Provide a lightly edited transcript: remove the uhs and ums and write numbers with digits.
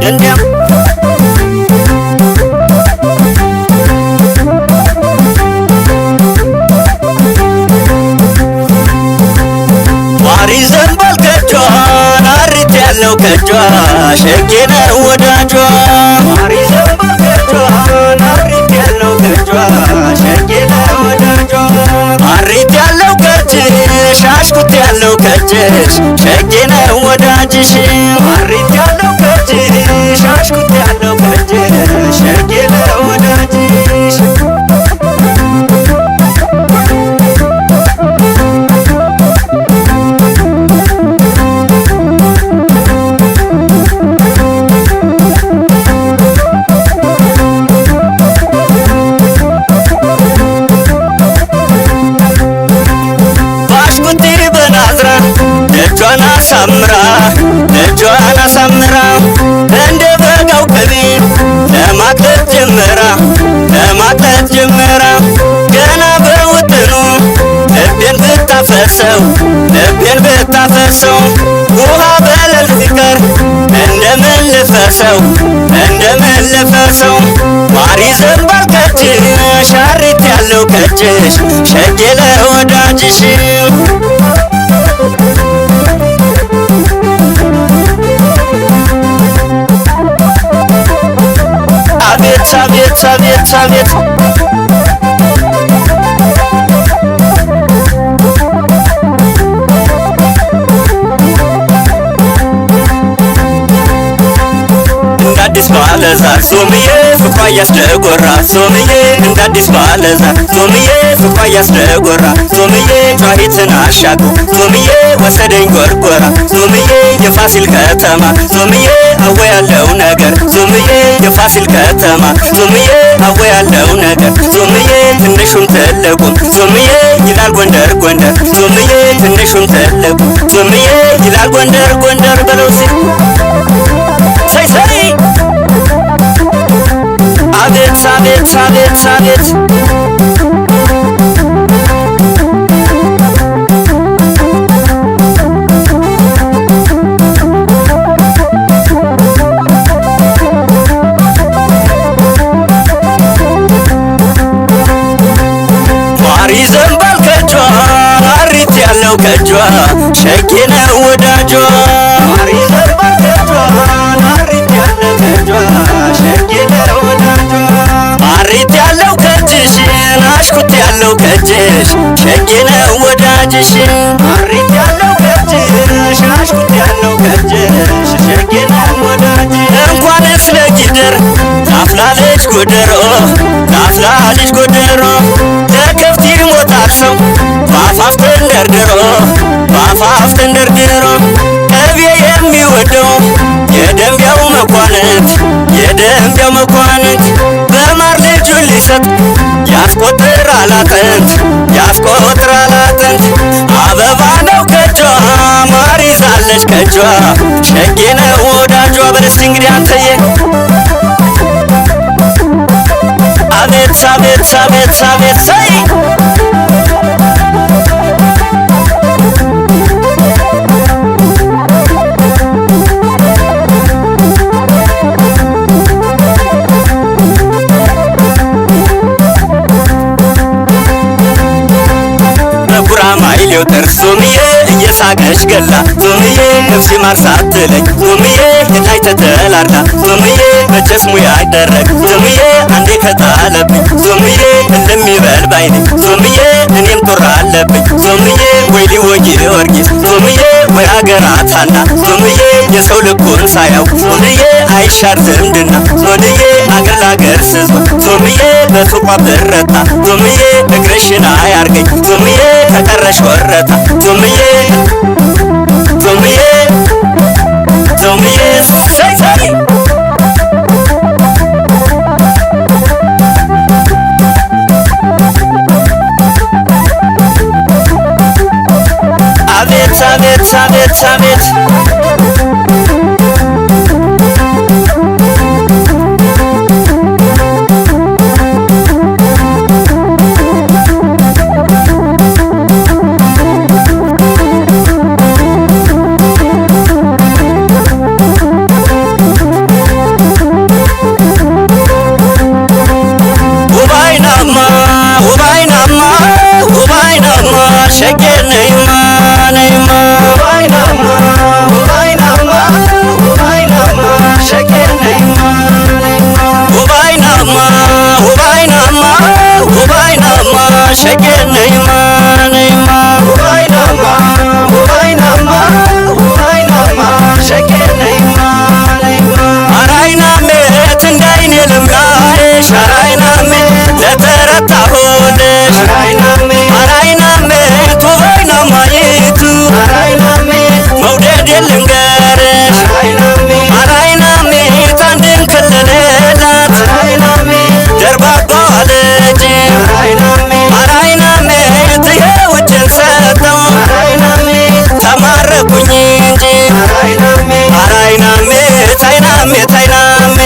እንዲያም ማር ይዘንባል ከእጇ ናሪት ያለው ከእጇ ሸጌ ነው ወዳጇ ማር ይዘንባል ከእጇ ናሪት ያለው ከእጇ ሸጌ ነው ወዳጇ አሪት ያለው ከእጅሽ አሽኩት ያለው ከእጅሽ ሸጌ ነው ወዳጅሽ አሪት ያለው ከእጅሽ አሽኩት ያለው ከእጅሽ ሸጌ ነው ወዳጅሽ ደጇን አሳምራ እንደ በጋው ቅቤ ለማቅለጥ ጀመራ ገና በውጥኑ ልቤን ብታፈርሰው ውሃ በለል ሲቀር እንደምን ልፈርሰው ማር ይዘንባል ከእጅሽ አሪት ያለው ከእጅሽ ሸጌ ለወዳጅሽ አቤት እንዳዲስ ባለዛር ሶምዬ ፍቅሯ እያስደጎራ ሶምዬ እንዳዲስ ባለዛር ሶምዬ ፍቅሯ እያስደጎራ ሶምዬ ጨዋሂትን አሻግሮ ሶምዬ ወሰደኝ ጎርጎራ ሶምዬ የፋሲል ከተማ ሶምዬ አወ ያለው ነገር ሶምዬ የፋሲል ከተማ ሶምዬ አወ ያለው ነገር ሶምዬ ትንሹም ትልቁም ሶምዬ ይላል ጎንደር ሶምዬ ትንሹም ትልቁም ሶምዬ ይላል ጎንደር በለው ሲል ሰይ አቤት ማር ይዘንባል ከእጇ አሪት ያለው ከእጇ ሸጌ ነው ወዳጇ ማር ይዘንባል ከእጇ አሪት ያለው ከእጇ ሸጌ ነው ወዳጇ አሪት ያለው ከእጅሽ አሽኩት ያለው ከእጅሽ ሸጌ ነው ወዳጅሽ አሪት ያለው ከእጅሽ አሽኩት ያለው ከእጅሽ ሸጌ ነው ወዳጅሽ እንኳንስ ለጊደር ታፍላ ልጅ ጎደሮ ለከብት ይሞታል ሰው በአፋፍ ተንደርድሮ ቅቤ የሚወደው የደንቢያው መኳንንት በማር ልጁን ሊሰጥ ያስቆጥራል አጥንት አበባ ነው ከእጇ ማር ይዛለች ከእጇ ሸጌ ነው ወዳጇ በለስቲ እንግዲህ አንተዬ አቤት ሰይ ጉራማይሌው ጥርስ ሶምዬ እየሳቀች ገላ ሶምዬ ነፍሴ ማር ሳትለኝ ሶምዬ የላይ ተተላላ ሶምዬ መቼስ ሙያ አይደረግ ሶምዬ አንዴ ከጣለብኝ ሶምዬ እንደሚበል ባይኔ ሶምዬ እኔም ጦር አለብኝ ሶምዬ ወይ ሊወጊ ጊዮርጊስ ሶምዬ ወይ አገራት ሀና ሶምዬ የሰው ልኩን ሳያውቅ ሶምዬ አይሻር ዝምድና ሶምዬ አገር ላገር ስዞር ሶምዬ በፍቋ ብረታ ሶምዬ እግርሽን አያርገኝ ሶምዬ ከቀረሽ ወረታ ሶምዬ ሰይ